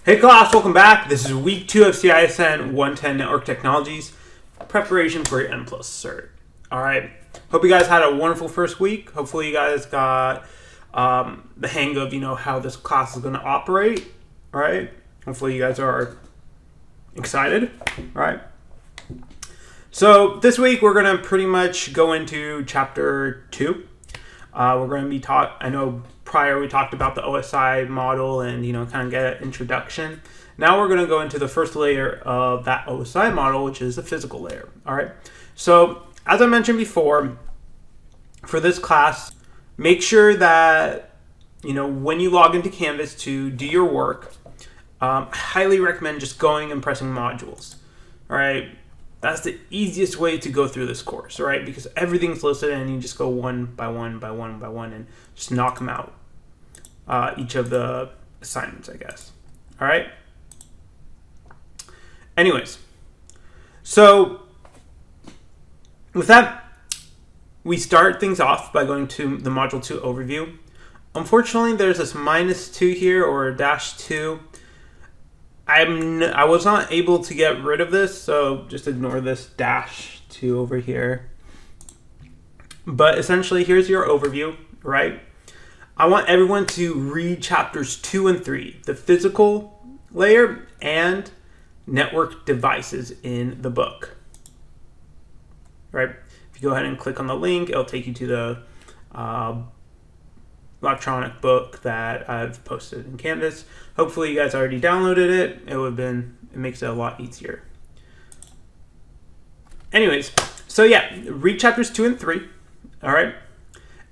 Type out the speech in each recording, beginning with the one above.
Hey class, welcome back. This is week 2 of CISN 110 Network Technologies, preparation for your N+ cert. Alright, hope you guys had a wonderful first week. Hopefully you guys got the hang of, how this class is going to operate. Alright, hopefully you guys are excited. Alright, so this week we're going to pretty much go into chapter 2. We're going to be I know prior we talked about the OSI model and kind of get an introduction. Now we're going to go into the first layer of that OSI model, which is the physical layer. All right. So as I mentioned before, for this class, make sure that when you log into Canvas to do your work, I highly recommend just going and pressing modules. All right. That's the easiest way to go through this course, right? Because everything's listed and you just go one by one by one by one and just knock them out. Each of the assignments, I guess. All right. Anyways, so with that, we start things off by going to the Module 2 overview. Unfortunately, there's this -2 here, or -2. I was not able to get rid of this, so just ignore this -2 over here. But essentially, here's your overview, right? I want everyone to read chapters 2 and 3, the physical layer and network devices in the book. Right? If you go ahead and click on the link, it'll take you to the electronic book that I've posted in Canvas. Hopefully you guys already downloaded it. It makes it a lot easier. Anyways, so yeah, read chapters 2 and 3. All right.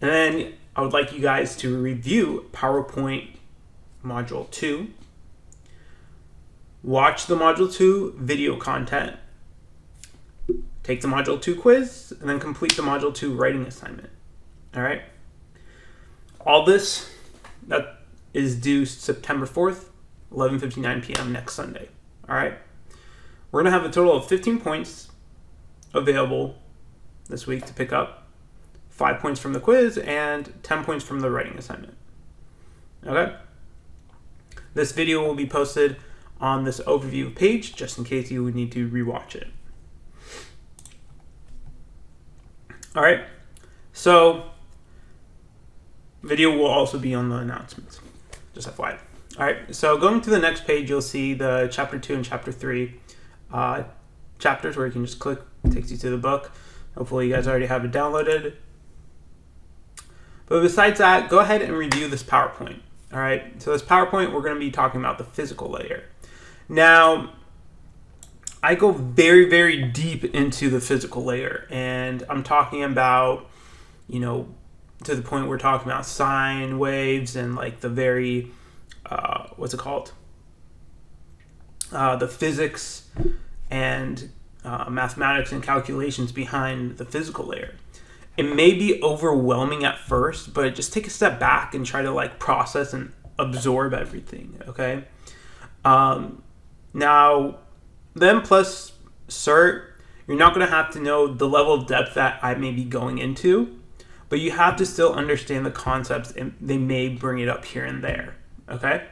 And then I would like you guys to review PowerPoint Module 2. Watch the Module 2 video content. Take the Module 2 quiz, and then complete the Module 2 writing assignment. All right? All this, that is due September 4th, 11:59 p.m. next Sunday. All right? We're going to have a total of 15 points available this week to pick up. 5 points from the quiz and 10 points from the writing assignment. Okay? This video will be posted on this overview page just in case you would need to rewatch it. All right. So, video will also be on the announcements. Just FYI. All right. So, going to the next page, you'll see the chapter 2 and chapter 3 chapters where you can just click. It takes you to the book. Hopefully, you guys already have it downloaded. But besides that, go ahead and review this PowerPoint. All right. So this PowerPoint, we're going to be talking about the physical layer. Now, I go very, very deep into the physical layer, and I'm talking about, to the point we're talking about sine waves and like the very, what's it called? The physics and mathematics and calculations behind the physical layer. It may be overwhelming at first, but just take a step back and try to process and absorb everything, okay? Now, the N+ cert, you're not going to have to know the level of depth that I may be going into, but you have to still understand the concepts, and they may bring it up here and there, okay?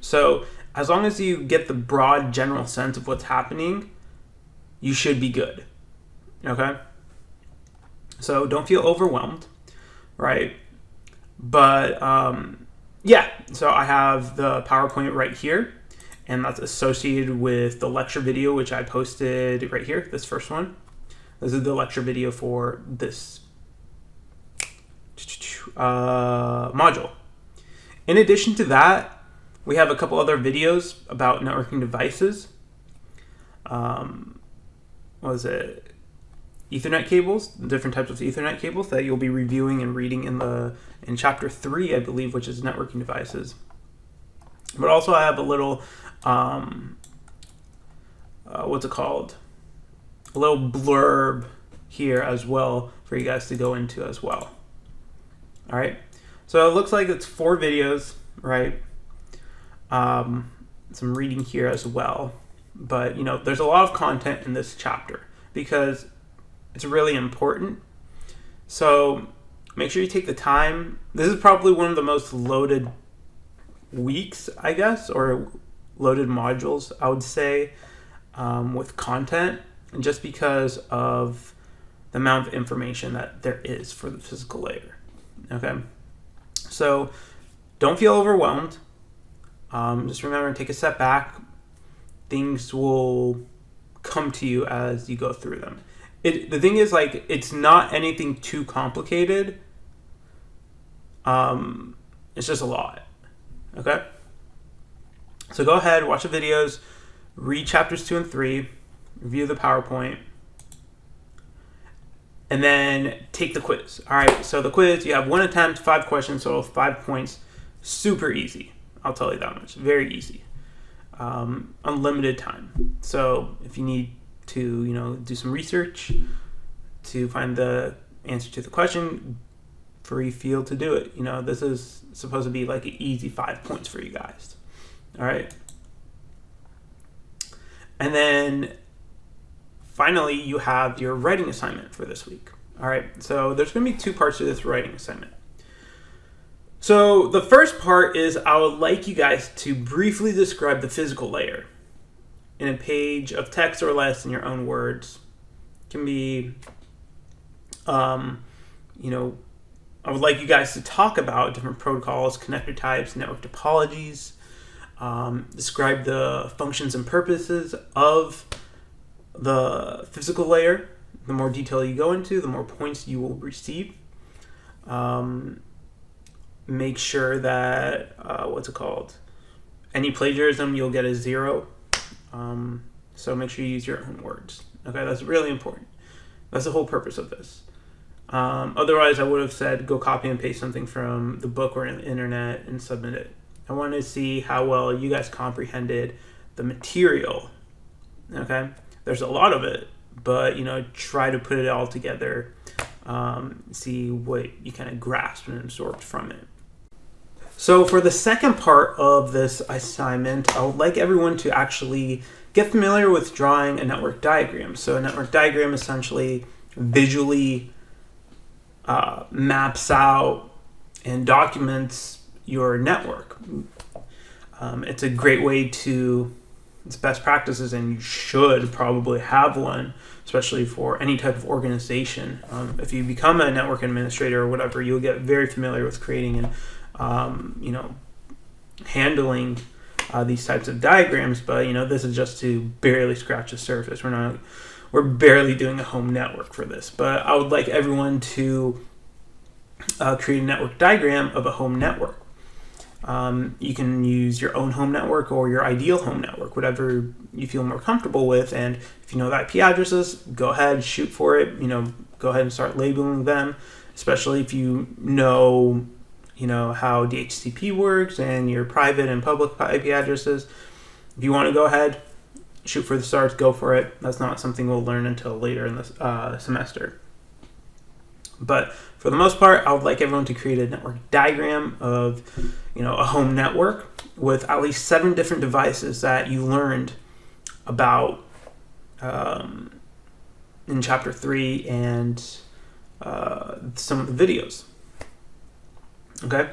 So as long as you get the broad general sense of what's happening, you should be good, okay? So don't feel overwhelmed, right? But yeah, so I have the PowerPoint right here, and that's associated with the lecture video, which I posted right here, this first one. This is the lecture video for this module. In addition to that, we have a couple other videos about networking devices. What was it? Ethernet cables, different types of Ethernet cables that you'll be reviewing and reading in chapter 3, I believe, which is networking devices. But also I have a little, what's it called? A little blurb here as well for you guys to go into as well. All right. So it looks like it's 4 videos, right? Some reading here as well. But, there's a lot of content in this chapter because it's really important. So make sure you take the time. This is probably one of the most loaded weeks, I guess, or loaded modules, I would say, with content, just because of the amount of information that there is for the physical layer. Okay, so don't feel overwhelmed. Just remember to take a step back. Things will come to you as you go through them. The thing is, like, it's not anything too complicated. It's just a lot. Okay? So go ahead, watch the videos, read chapters 2 and 3, review the PowerPoint, and then take the quiz. All right, so the quiz, you have 1 attempt, 5 questions, so 5 points. Super easy. I'll tell you that much. Very easy. Unlimited time. So if you need to, do some research to find the answer to the question, free field to do it. This is supposed to be like an easy 5 points for you guys. All right. And then finally, you have your writing assignment for this week. All right. So there's going to be 2 parts to this writing assignment. So the first part is I would like you guys to briefly describe the physical layer in a page of text or less in your own words. It can be, I would like you guys to talk about different protocols, connector types, network topologies, describe the functions and purposes of the physical layer. The more detail you go into, the more points you will receive. Make sure that, any plagiarism, you'll get a 0. So make sure you use your own words. Okay, that's really important. That's the whole purpose of this. Otherwise, I would have said go copy and paste something from the book or the internet and submit it. I wanted to see how well you guys comprehended the material. Okay, there's a lot of it, but try to put it all together. See what you kind of grasped and absorbed from it. So for the second part of this assignment, I would like everyone to actually get familiar with drawing a network diagram. So a network diagram essentially visually maps out and documents your network. It's a great way it's best practices, and you should probably have one, especially for any type of organization. If you become a network administrator or whatever, you'll get very familiar with creating and handling these types of diagrams, but this is just to barely scratch the surface. We're barely doing a home network for this, but I would like everyone to create a network diagram of a home network. You can use your own home network or your ideal home network, whatever you feel more comfortable with. And if you know the IP addresses, go ahead, shoot for it. Go ahead and start labeling them, especially if you know how DHCP works and your private and public IP addresses. If you want to go ahead, shoot for the stars, go for it. That's not something we'll learn until later in the semester. But for the most part, I would like everyone to create a network diagram of, a home network with at least 7 different devices that you learned about in chapter 3 and some of the videos. Okay.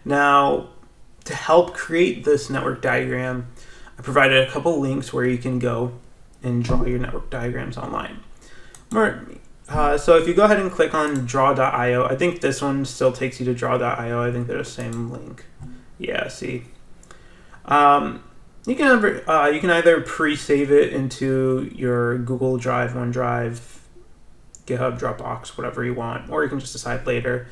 Now, to help create this network diagram, I provided a couple links where you can go and draw your network diagrams online. So if you go ahead and click on draw.io, I think this one still takes you to draw.io. I think they're the same link. Yeah, see. You can either pre-save it into your Google Drive, OneDrive, GitHub, Dropbox, whatever you want, or you can just decide later.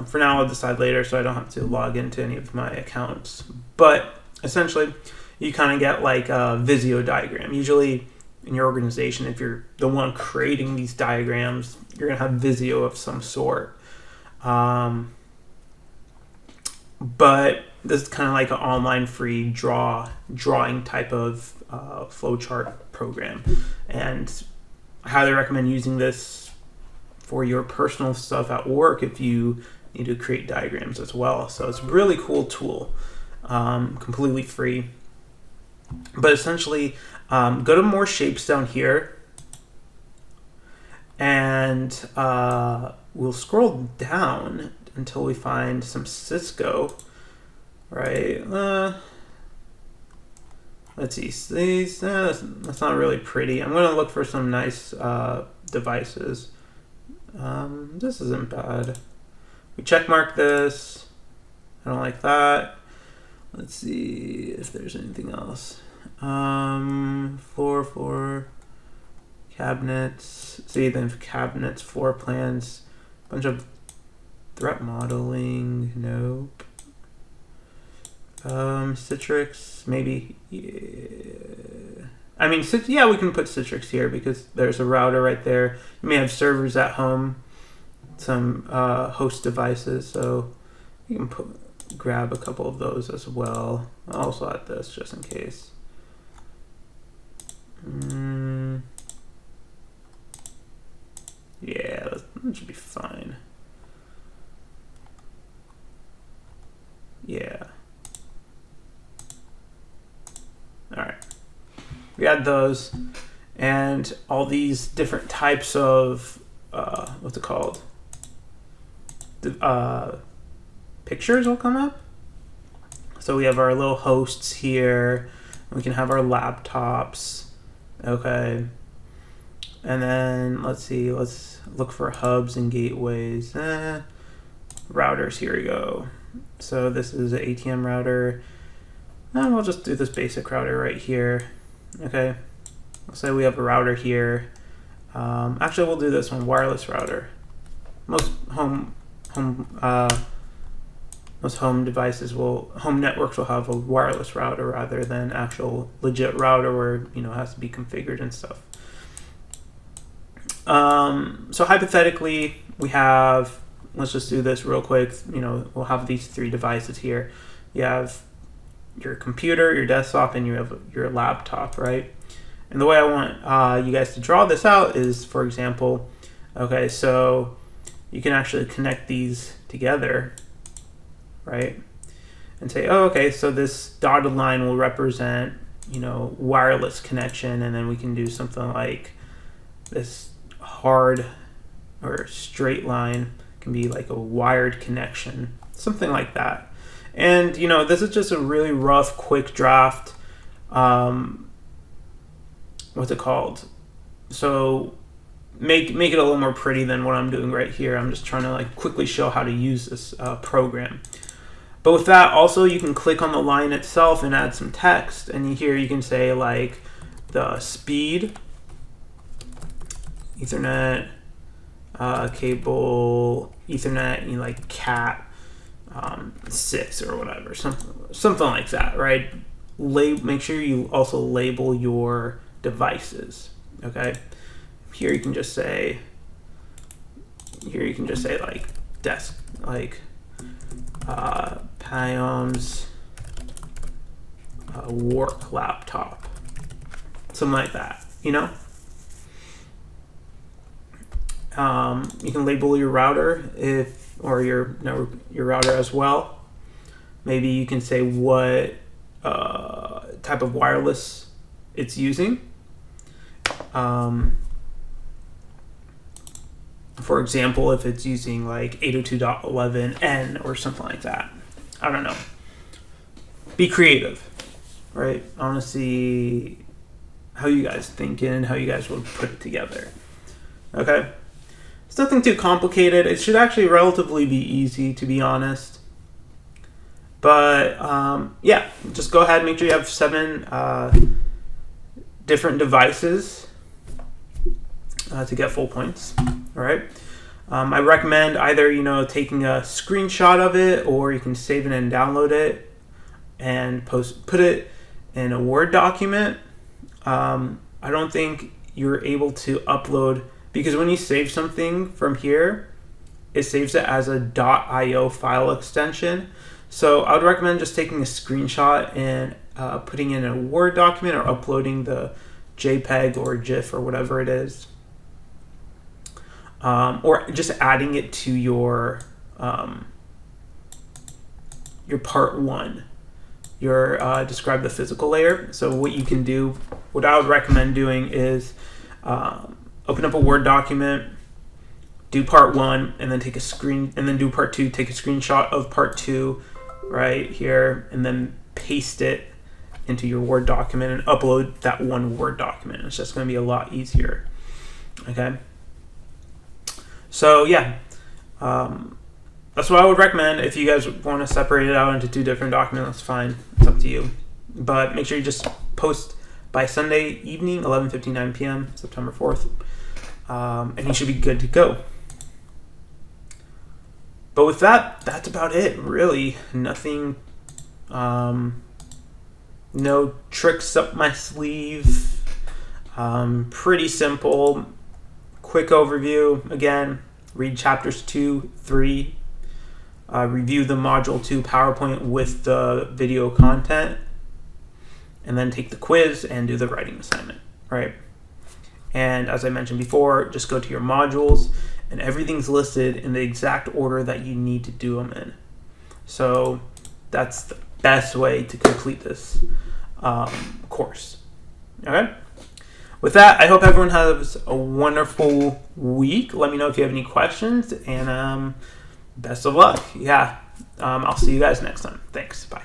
For now, I'll decide later so I don't have to log into any of my accounts. But essentially, you kind of get like a Visio diagram. Usually in your organization, if you're the one creating these diagrams, you're going to have Visio of some sort. But this is kind of like an online free drawing type of flowchart program. And I highly recommend using this for your personal stuff at work if you need to create diagrams as well. So it's a really cool tool, completely free. But essentially, go to more shapes down here, and we'll scroll down until we find some Cisco, right? let's see, that's not really pretty. I'm going to look for some nice devices. This isn't bad. We check mark this. I don't like that. Let's see if there's anything else. Floor cabinets. See, then cabinets, floor plans, bunch of threat modeling. Nope. Citrix, maybe. Yeah. I mean, yeah, we can put Citrix here because there's a router right there. You may have servers at home, some host devices, so you can grab a couple of those as well. I'll also add this just in case. Yeah, that should be fine. Yeah. All right. We add those, and all these different types of what's it called? Pictures will come up. So we have our little hosts here. We can have our laptops. Okay. And then let's see. Let's look for hubs and gateways. Routers. Here we go. So this is an ATM router. And we'll just do this basic router right here. Okay, let's say we have a router here. Actually, we'll do this one, wireless router. Most home networks will have a wireless router rather than actual legit router where it has to be configured and stuff. So hypothetically, we have. Let's just do this real quick. We'll have these 3 devices here. You have your computer, your desktop, and you have your laptop, right? And the way I want you guys to draw this out is, for example, okay, so you can actually connect these together, right? And say, oh, okay, so this dotted line will represent, wireless connection, and then we can do something like this hard or straight line can be like a wired connection, something like that. And this is just a really rough, quick draft. What's it called? So make it a little more pretty than what I'm doing right here. I'm just trying to quickly show how to use this program. But with that, also you can click on the line itself and add some text. And here you can say the speed, Ethernet, cable, Ethernet, cat. 6 or whatever, something like that, right? Make sure you also label your devices. Okay, here you can just say desk, Payam's work laptop, something like that. You can label your router or your router as well. Maybe you can say what type of wireless it's using. For example, if it's using 802.11n or something like that. I don't know. Be creative, right? I want to see how you guys think and how you guys would put it together. Okay? It's nothing too complicated. It should actually relatively be easy, to be honest. But yeah, just go ahead and make sure you have 7 different devices to get full points. All right. I recommend either taking a screenshot of it, or you can save it and download it and put it in a Word document. I don't think you're able to upload. Because when you save something from here, it saves it as a .io file extension. So I would recommend just taking a screenshot and putting in a Word document or uploading the JPEG or GIF or whatever it is. Or just adding it to your part 1, your describe the physical layer. So what you can do, what I would recommend doing is open up a Word document, do part 1, and then do part 2. Take a screenshot of part 2 right here, and then paste it into your Word document and upload that one Word document. It's just going to be a lot easier. Okay. So yeah, that's what I would recommend. If you guys want to separate it out into 2 different documents, that's fine. It's up to you. But make sure you just post by Sunday evening, 11:59 p.m., September 4th. And you should be good to go. But with that, that's about it, really. Nothing, no tricks up my sleeve. Pretty simple. Quick overview. Again, read chapters 2, 3. Review the Module 2 PowerPoint with the video content. And then take the quiz and do the writing assignment, right? And as I mentioned before, just go to your modules and everything's listed in the exact order that you need to do them in. So that's the best way to complete this course. All right? With that, I hope everyone has a wonderful week. Let me know if you have any questions, and best of luck. Yeah, I'll see you guys next time. Thanks. Bye.